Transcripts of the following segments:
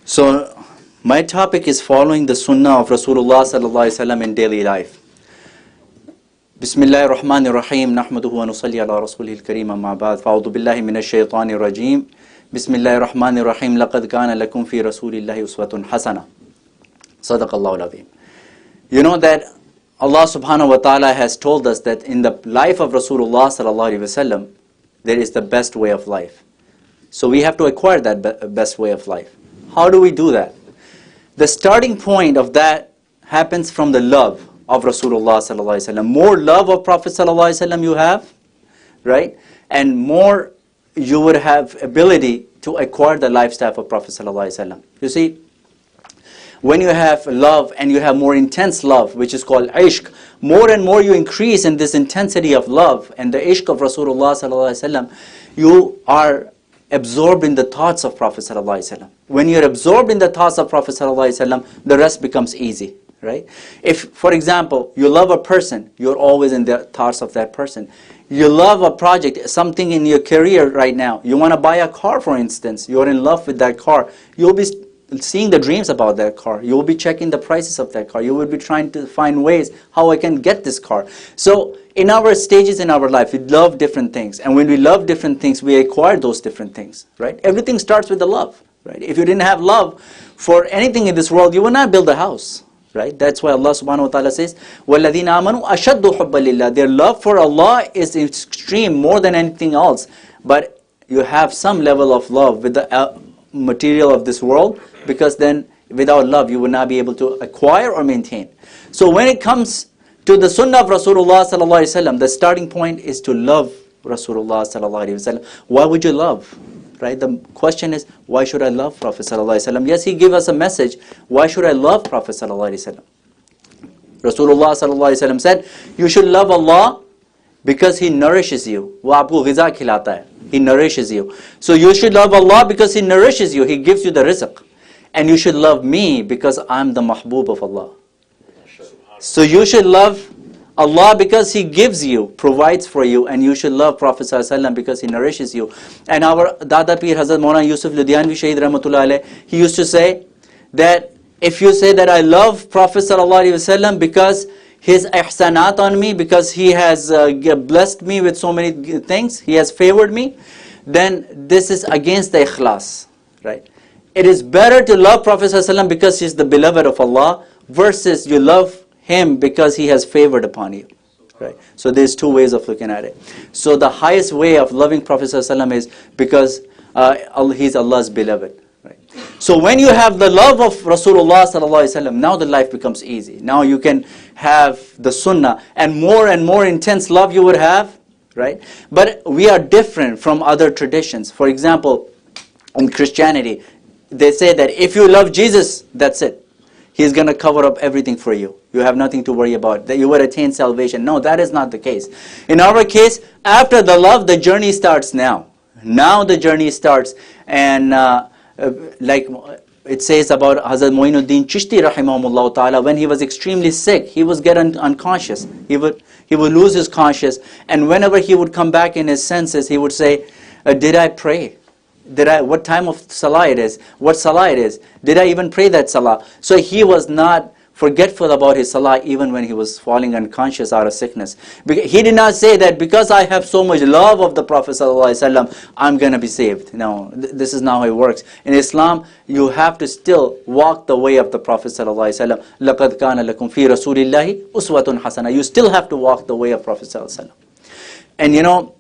So my topic is following the sunnah of Rasulullah S.A.W. in daily life. Bismillahir Rahmanir Rahim. Nahmaduhu wa nusalli ala Rasoolil Kareem amma ba'd. Fa'udhu billahi minash shaitanir rajim. Bismillahir Rahmanir Rahim. Laqad kana lakum fi Rasulillahi uswatun hasana. Sadaqallahu al-azim. You know that Allah subhanahu wa ta'ala has told us that in the life of Rasulullah S.A.W. there is the best way of life. So we have to acquire that best way of life. How do we do that? The starting point of that happens from the love of Rasulullah S.A.W. More love of Prophet S.A.W. you have, right? And more you would have ability to acquire the lifestyle of Prophet S.A.W. You see, when you have love and you have more intense love, which is called ishq, more and more you increase in this intensity of love and the ishq of Rasulullah S.A.W., you are absorbed in the thoughts of Prophet ﷺ. When you're absorbed in the thoughts of Prophet ﷺ, the rest becomes easy, right? If, for example, you love a person, you're always in the thoughts of that person. You love a project, something in your career right now. You want to buy a car, for instance. You're in love with that car. You'll be seeing the dreams about that car. You will be checking the prices of that car. You will be trying to find ways how I can get this car. So in our stages in our life, we love different things. And when we love different things, we acquire those different things, right? Everything starts with the love, right? If you didn't have love for anything in this world, you would not build a house, right? That's why Allah subhanahu wa ta'ala says, وَالَّذِينَ آمَنُوا أَشَدُّ حُبًّا لِلَّهِ. Their love for Allah is extreme, more than anything else. But you have some level of love with the material of this world, because then without love you will not be able to acquire or maintain. So when it comes to the sunnah of Rasulullah S.A.W., the starting point is to love Rasulullah S.A.W. Why would you love? Right? The question is, why should I love Prophet S.A.W.? Yes, he gave us a message. Why should I love Prophet S.A.W.? Rasulullah S.A.W. said, you should love Allah because He nourishes you. Wo aapko ghiza khilata hai. He nourishes you. So you should love Allah because He nourishes you. He gives you the rizq. And you should love me because I'm the mahbub of Allah. So you should love Allah because He gives you, provides for you, and you should love Prophet ﷺ because he nourishes you. And our Dada Pir Hazrat Maulana Yusuf Ludhianvi Shaheed Rahmatullah Alayh, he used to say that if you say that I love Prophet ﷺ because his ihsanat on me, because he has blessed me with so many things, he has favored me, then this is against the ikhlas, right? It is better to love Prophet ﷺ because he's the beloved of Allah versus you love him because he has favored upon you, right? So there's two ways of looking at it. So the highest way of loving Prophet ﷺ is because he's Allah's beloved, right? So when you have the love of Rasulullah ﷺ, now the life becomes easy. Now you can have the sunnah, and more intense love you would have, right? But we are different from other traditions. For example, in Christianity, they say that if you love Jesus, that's it. He's going to cover up everything for you. You have nothing to worry about. That you will attain salvation. No, that is not the case. In our case, after the love, the journey starts now. Now the journey starts. And like it says about Hazrat Moinuddin Chishti rahimahumullah ta'ala, when he was extremely sick, he was getting unconscious. He would lose his conscious. And whenever he would come back in his senses, he would say, did I pray? What time of salah it is? What salah it is? Did I even pray that salah? So he was not forgetful about his salah even when he was falling unconscious out of sickness. He did not say that because I have so much love of the Prophet ﷺ, I'm going to be saved. No, this is not how it works. In Islam, you have to still walk the way of the Prophet ﷺ. لَقَدْ كَانَ لَكُمْ فِي رَسُولِ اللَّهِ أُسْوَةٌ حَسَنَةٌ. You still have to walk the way of Prophet ﷺ. And you know,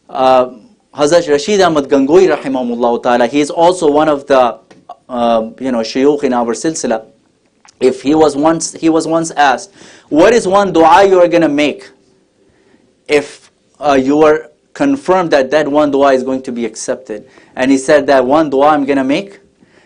Hazrat Rashid Ahmad Gangohi rahimahullah ta'ala, he is also one of the shuyukh in our silsila. If he was once asked, what is one dua you are going to make if you are confirmed that that one dua is going to be accepted? And he said that one dua I'm going to make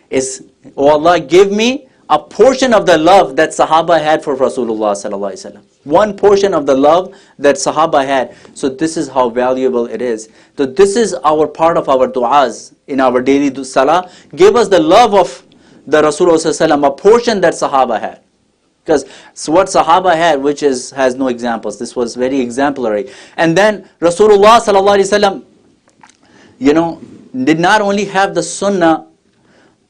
is, oh Allah, give me a portion of the love that Sahaba had for Rasulullah sallallahu alaihi wasallam. One portion of the love that Sahaba had. So this is how valuable it is. So this is our part of our du'as in our daily salah. Give us the love of the Rasulullah sallallahu alaihi wasallam, a portion that Sahaba had. Because what Sahaba had, which has no examples. This was very exemplary. And then Rasulullah sallallahu alaihi wasallam, did not only have the sunnah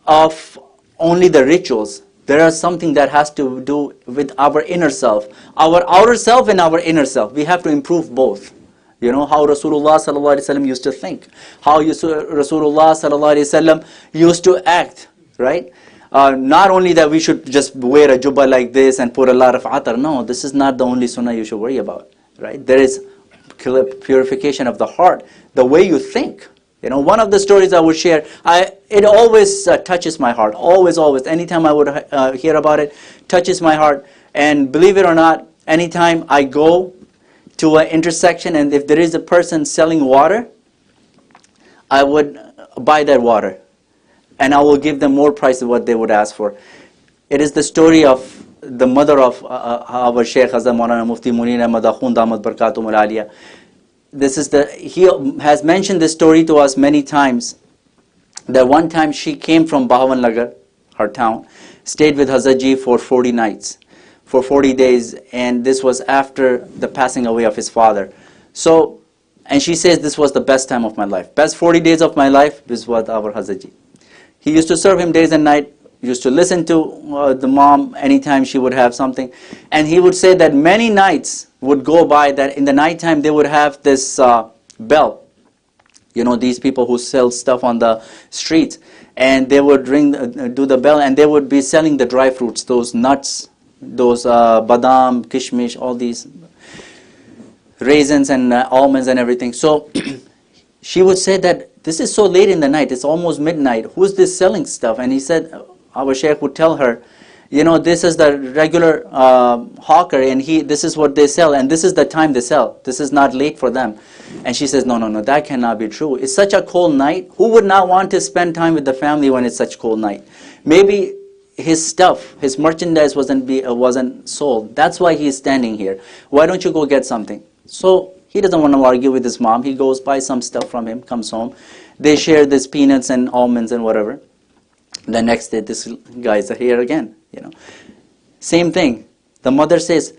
of only the rituals. There is something that has to do with our inner self, our outer self and our inner self. We have to improve both. You know how Rasulullah ﷺ used to think, how Rasulullah ﷺ used to act, right? Not only that we should just wear a jubba like this and put a lot of atar. No, this is not the only sunnah you should worry about, right? There is purification of the heart, the way you think. You know, one of the stories I would share, it always touches my heart, always. Anytime I would hear about it, touches my heart. And believe it or not, anytime I go to an intersection and if there is a person selling water, I would buy that water. And I will give them more price than what they would ask for. It is the story of the mother of our Shaykh Hazrat Maulana Mufti Muneer Ahmed Akhoon Damat Barakatum Al-Aliyah. He has mentioned this story to us many times. That one time she came from Bahawan Lagar, her town, stayed with Hazrat Ji for 40 nights, for 40 days, and this was after the passing away of his father. So, and she says this was the best time of my life. Best 40 days of my life, this was our Hazrat Ji. He used to serve him days and night, used to listen to the mom anytime she would have something. And he would say that many nights would go by that in the nighttime they would have this bell. You know, these people who sell stuff on the streets. And they would do the bell and they would be selling the dry fruits, those nuts, those badam, kishmish, all these raisins and almonds and everything. So she would say that this is so late in the night, it's almost midnight. Who's this selling stuff? And he said, our Shaykh would tell her, you know, this is the regular hawker and this is what they sell and this is the time they sell. This is not late for them. And she says, no, that cannot be true. It's such a cold night. Who would not want to spend time with the family when it's such cold night? Maybe his stuff, his merchandise wasn't sold. That's why he's standing here. Why don't you go get something? So he doesn't want to argue with his mom. He goes, buy some stuff from him, comes home. They share this peanuts and almonds and whatever. The next day, this guy's here again. You know, same thing. The mother says,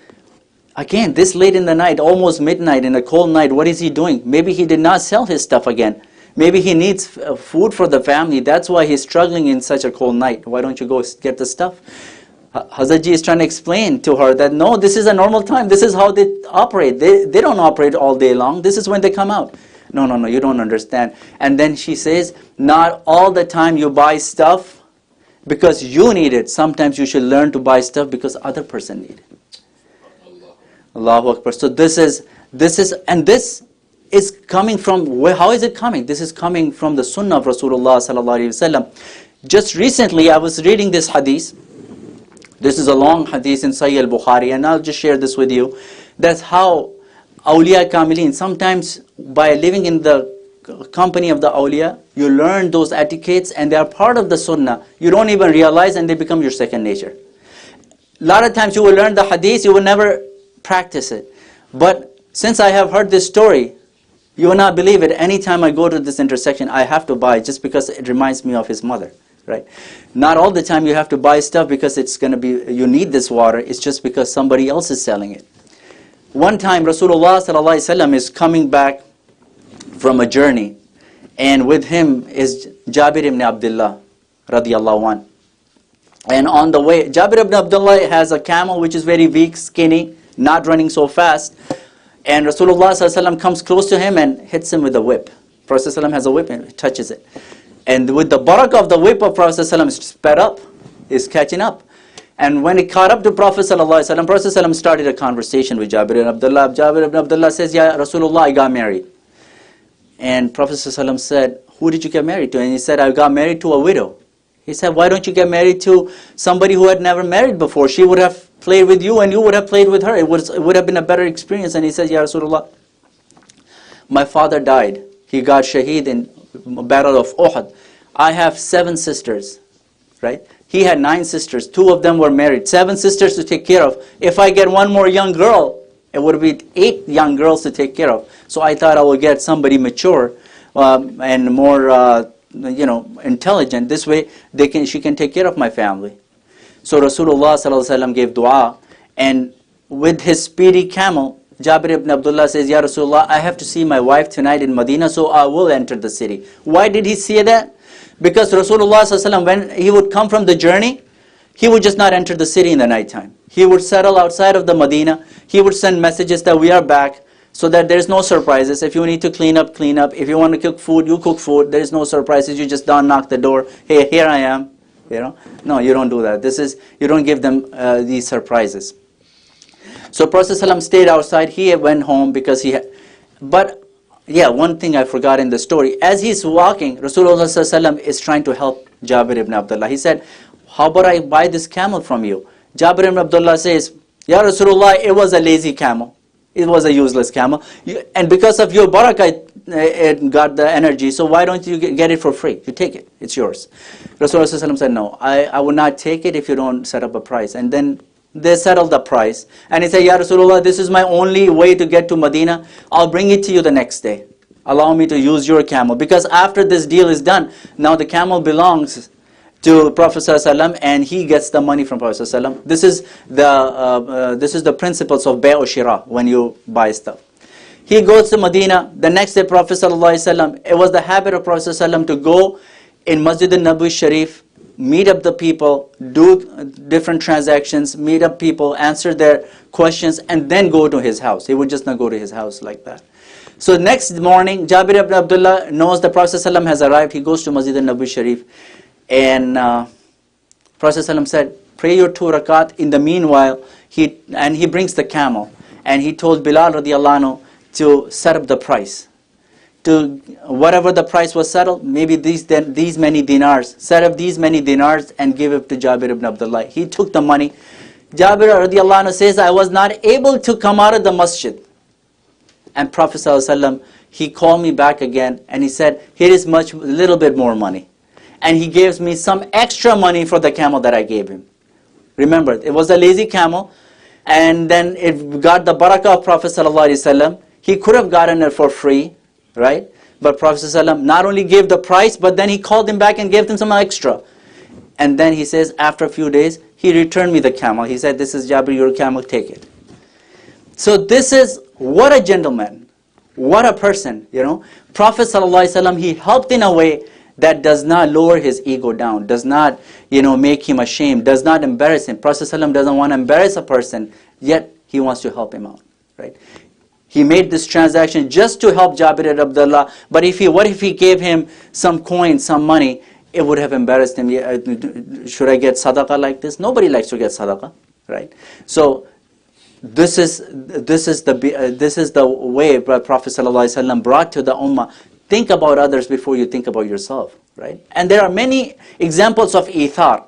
again, this late in the night, almost midnight, in a cold night, what is he doing? Maybe he did not sell his stuff again. Maybe he needs food for the family. That's why he's struggling in such a cold night. Why don't you go get the stuff? Hazrat Ji is trying to explain to her that no, this is a normal time. This is how they operate. They don't operate all day long. This is when they come out. No, you don't understand. And then she says, not all the time you buy stuff because you need it. Sometimes you should learn to buy stuff because other person need it. Allahu Akbar. So this is coming from, how is it coming? This is coming from the sunnah of Rasulullah ﷺ. Just recently I was reading this hadith. This is a long hadith in Sahih al-Bukhari, and I'll just share this with you. That's how awliya kamilin, sometimes by living in the company of the awliya, you learn those etiquettes and they are part of the sunnah. You don't even realize and they become your second nature. A lot of times you will learn the hadith, you will never practice it. But since I have heard this story, you will not believe it. Anytime I go to this intersection, I have to buy just because it reminds me of his mother. Right? Not all the time you have to buy stuff because it's going to be, you need this water. It's just because somebody else is selling it. One time Rasulullah ﷺ is coming back from a journey, and with him is Jabir ibn Abdullah radiyallahu anh. And on the way, Jabir ibn Abdullah has a camel which is very weak, skinny, not running so fast. And Rasulullah ﷺ comes close to him and hits him with a whip. Prophet ﷺ has a whip and touches it. And with the barakah of the whip of Prophet ﷺ is sped up, is catching up. And when it caught up to Prophet ﷺ, Prophet ﷺ started a conversation with Jabir ibn Abdullah. Jabir ibn Abdullah says, Ya Rasulullah, I got married. And Prophet ﷺ said, who did you get married to? And he said, I got married to a widow. He said, why don't you get married to somebody who had never married before? She would have played with you and you would have played with her. It would have been a better experience. And he said, Ya Rasulullah, my father died. He got shaheed in Battle of Uhud. I have 7 sisters, right? He had 9 sisters. 2 of them were married. 7 sisters to take care of. If I get one more young girl, it would be 8 young girls to take care of. So I thought I would get somebody mature and more, intelligent. This way, she can take care of my family. So Rasulullah ﷺ gave dua, and with his speedy camel, Jabir ibn Abdullah says, Ya Rasulullah, I have to see my wife tonight in Medina, so I will enter the city. Why did he say that? Because Rasulullah ﷺ, when he would come from the journey, he would just not enter the city in the nighttime. He would settle outside of the Medina. He would send messages that we are back, so that there is no surprises. If you need to clean up, clean up. If you want to cook food, you cook food. There is no surprises. You just don't knock the door. Hey, here I am. You know? No, you don't do that. You don't give them these surprises. So Prophet ﷺ stayed outside. He went home because he had, but yeah, one thing I forgot in the story. As he's walking, Rasulullah ﷺ is trying to help Jabir ibn Abdullah. He said, how about I buy this camel from you? Jabir ibn Abdullah says, Ya Rasulullah, it was a lazy camel. It was a useless camel. And because of your barakah, it got the energy. So why don't you get it for free? You take it. It's yours. Rasulullah ﷺ said, no, I will not take it if you don't set up a price. And then they settled the price. And he said, Ya Rasulullah, this is my only way to get to Medina. I'll bring it to you the next day. Allow me to use your camel. Because after this deal is done, now the camel belongs to Prophet ﷺ, and he gets the money from Prophet ﷺ. This is the principles of bay' shira, when you buy stuff. He goes to Medina. The next day, Prophet ﷺ, it was the habit of Prophet ﷺ to go in Masjid al-Nabawi Sharif, meet up the people, do different transactions, meet up people, answer their questions, and then go to his house. He would just not go to his house like that. So next morning, Jabir ibn Abdullah knows the Prophet ﷺ has arrived. He goes to Masjid al-Nabawi Sharif. And Prophet ﷺ said, pray your 2 rakat. In the meanwhile, he brings the camel. And he told Bilal radiallahu anhu to set up the price. To whatever the price was settled, maybe these many dinars. Set up these many dinars and give it to Jabir ibn Abdullah. He took the money. Jabir radiallahu anhu says, I was not able to come out of the masjid. And Prophet ﷺ, he called me back again and he said, here is little bit more money. And he gives me some extra money for the camel that I gave him. Remember, it was a lazy camel, and then it got the barakah of Prophet ﷺ. He could have gotten it for free, right? But Prophet ﷺ not only gave the price, but then he called him back and gave him some extra. And then he says, after a few days, he returned me the camel. He said, this is Jabir, your camel, take it. So this is, what a gentleman, what a person, you know. Prophet ﷺ, he helped in a way that does not lower his ego down, does not, make him ashamed, does not embarrass him. Prophet ﷺ doesn't want to embarrass a person, yet he wants to help him out, right? He made this transaction just to help Jabir ibn Abdullah, but what if he gave him some coins, some money? It would have embarrassed him. Should I get sadaqah like this? Nobody likes to get sadaqah, right? So this is the way Prophet ﷺ brought to the ummah. Think about others before you think about yourself, right? And there are many examples of ithar.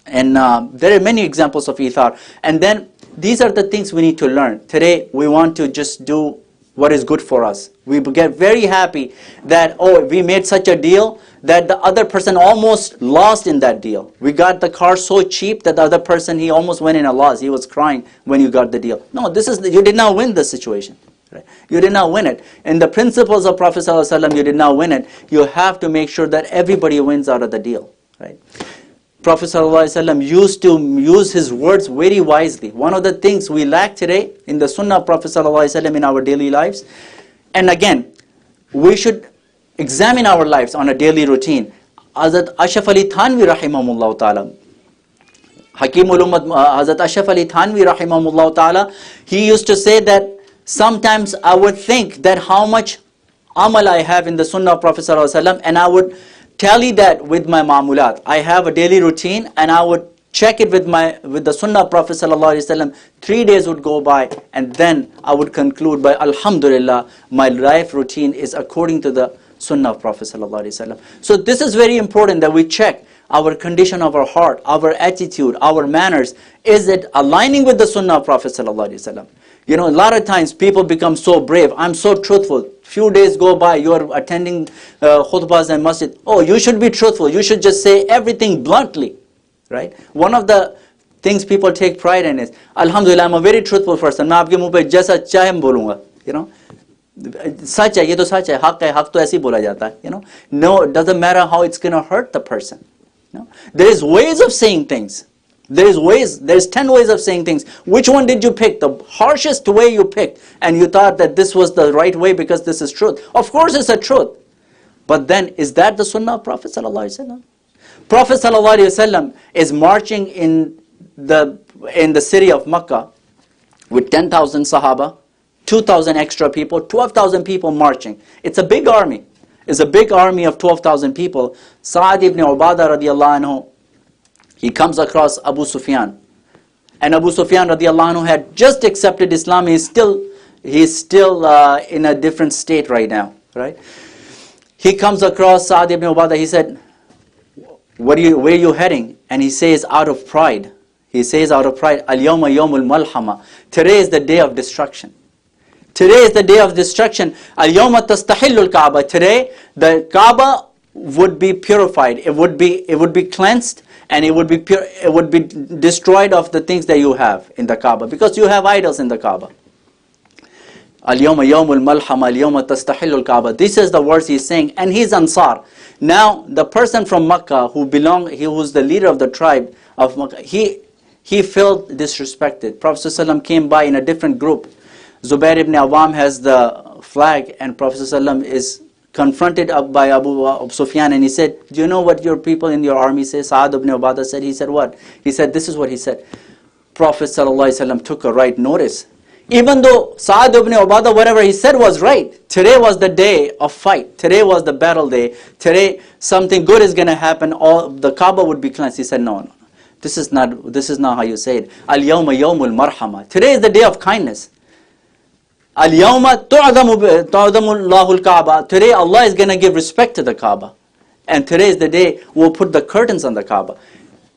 And there are many examples of ithar. And then these are the things we need to learn. Today, we want to just do what is good for us. We get very happy that, oh, we made such a deal that the other person almost lost in that deal. We got the car so cheap that the other person, he almost went in a loss. He was crying when you got the deal. No, you did not win the situation. Right? You did not win it. In the principles of Prophet ﷺ, you did not win it. You have to make sure that everybody wins out of the deal. Right? Prophet ﷺ used to use his words very wisely. One of the things we lack today in the sunnah of Prophet ﷺ in our daily lives. And again, we should examine our lives on a daily routine. Hazrat Ashraf Ali Thanvi rahimahullah ta'ala, Hakimul Ummah, Hazrat Ashraf Ali Thanvi rahimahullah ta'ala, he used to say that sometimes I would think that how much amal I have in the sunnah of Prophet ﷺ, and I would tally that with my ma'mulat. I have a daily routine and I would check it with the sunnah of Prophet ﷺ. 3 days would go by and then I would conclude by Alhamdulillah, my life routine is according to the sunnah of Prophet ﷺ. So this is very important that we check our condition of our heart, our attitude, our manners. Is it aligning with the sunnah of Prophet ﷺ? A lot of times people become so brave. I'm so truthful. Few days go by, you're attending khutbahs and masjid. Oh, you should be truthful. You should just say everything bluntly, right? One of the things people take pride in is, Alhamdulillah, I'm a very truthful person. मैं आपके मुंह पे जैसा चाहे बोलूँगा, सच है, ये तो सच है, हक तो ऐसे ही बोला जाता है, No, it doesn't matter how it's going to hurt the person. There is ways of saying things. There's 10 ways of saying things. Which one did you pick? The harshest way you picked. And you thought that this was the right way because this is truth. Of course it's a truth. But then, is that the sunnah of Prophet sallallahu alaihi wasallam? Prophet sallallahu alaihi wasallam is marching in the city of Makkah with 10,000 Sahaba, 2,000 extra people, 12,000 people marching. It's a big army. It's a big army of 12,000 people. Sa'ad ibn Ubadah radiallahu anhu, he comes across Abu Sufyan. And Abu Sufyan radiallahu anhu had just accepted Islam. He's still in a different state right now, right? He comes across Sa'ad ibn Ubadah. He said, where are you heading? And he says, out of pride. He says out of pride, Al-yawma yawmul malhama. Today is the day of destruction. Today is the day of destruction. Al-yawma tastahillul Kaaba. Today, the Kaaba would be purified. It would be cleansed, and it would be pure. It would be destroyed of the things that you have in the Kaaba, because you have idols in the Kaaba. Al-yawma yawmul malhama. Al-yawma tastahillul Kaaba. This is the words he's saying, and he's Ansar. Now, the person from Makkah who's the leader of the tribe of Makkah, he felt disrespected. Prophet ﷺ came by in a different group. Zubair ibn Awam has the flag, and Prophet ﷺ is confronted by Abu Sufyan, and he said, do you know what your people in your army say? Sa'ad ibn Ubadah said. He said what? He said, this is what he said. Prophet ﷺ took a right notice. Even though Sa'ad ibn Ubadah, whatever he said was right, today was the day of fight. Today was the battle day. Today something good is going to happen. All the Kaaba would be cleansed. He said, no. This is not how you say it. Al-yawma yawmul marhama. Today is the day of kindness. Al-yawma tu'adamu Allahul Kaaba. Today Allah is going to give respect to the Kaaba. And today is the day we'll put the curtains on the Kaaba.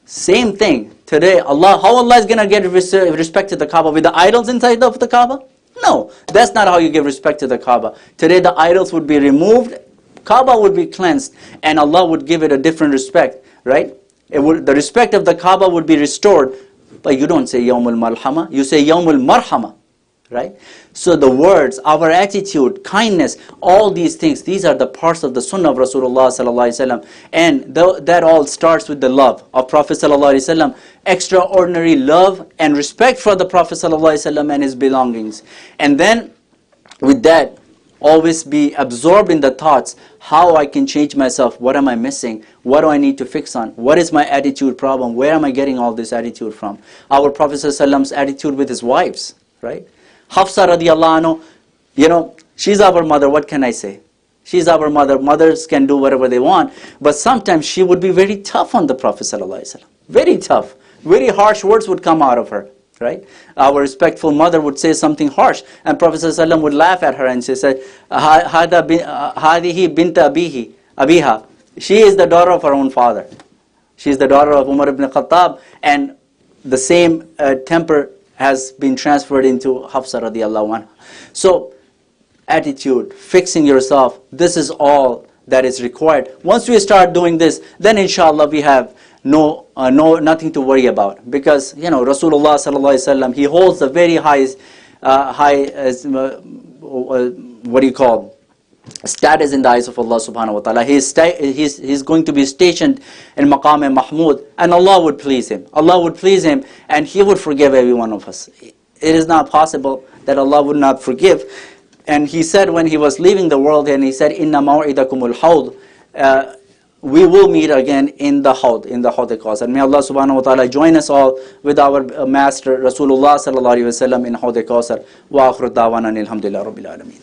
Same thing. Today, how Allah is going to get respect to the Kaaba? With the idols inside of the Kaaba? No, that's not how you give respect to the Kaaba. Today the idols would be removed, Kaaba would be cleansed, and Allah would give it a different respect, right? The respect of the Kaaba would be restored, but you don't say Yawmul Malhama, you say Yawmul Marhama, right? So the words, our attitude, kindness, all these things, these are the parts of the sunnah of Rasulullah sallallahu alaihi wasallam, and that all starts with the love of Prophet sallallahu alaihi wasallam, extraordinary love and respect for the Prophet sallallahu alaihi wasallam and his belongings. And then with that, always be absorbed in the thoughts, how I can change myself, what am I missing, what do I need to fix on, what is my attitude problem, where am I getting all this attitude from? Our Prophet sallallahu alaihi wasallam's attitude with his wives, right? Hafsa radiallahu anhu, she's our mother, what can I say? She's our mother. Mothers can do whatever they want, but sometimes she would be very tough on the Prophet sallallahu alaihi wasallam. Very tough. Very harsh words would come out of her, right? Our respectful mother would say something harsh, and Prophet sallallahu alaihi wasallam would laugh at her and she said, Hadihi binta abiha. She is the daughter of her own father. She is the daughter of Umar ibn Khattab, and the same temper has been transferred into Hafsa radiallahu anha. So, attitude, fixing yourself, this is all that is required. Once we start doing this, then inshallah we have nothing to worry about. Because, Rasulullah sallallahu alaihi wasallam, he holds the very highest, status in the eyes of Allah subhanahu wa ta'ala. He's going to be stationed in Maqam Mahmud, and Allah would please him. Allah would please him, and he would forgive every one of us. It is not possible that Allah would not forgive. And he said when he was leaving the world, and he said, Inna maw'idakumul hawd. We will meet again in the hawd, al-Kawthar. May Allah subhanahu wa ta'ala join us all with our master Rasulullah sallallahu alaihi wasallam in hawd al-Kawthar. Wa akhiru da'wana alhamdulillah rabbil alameen.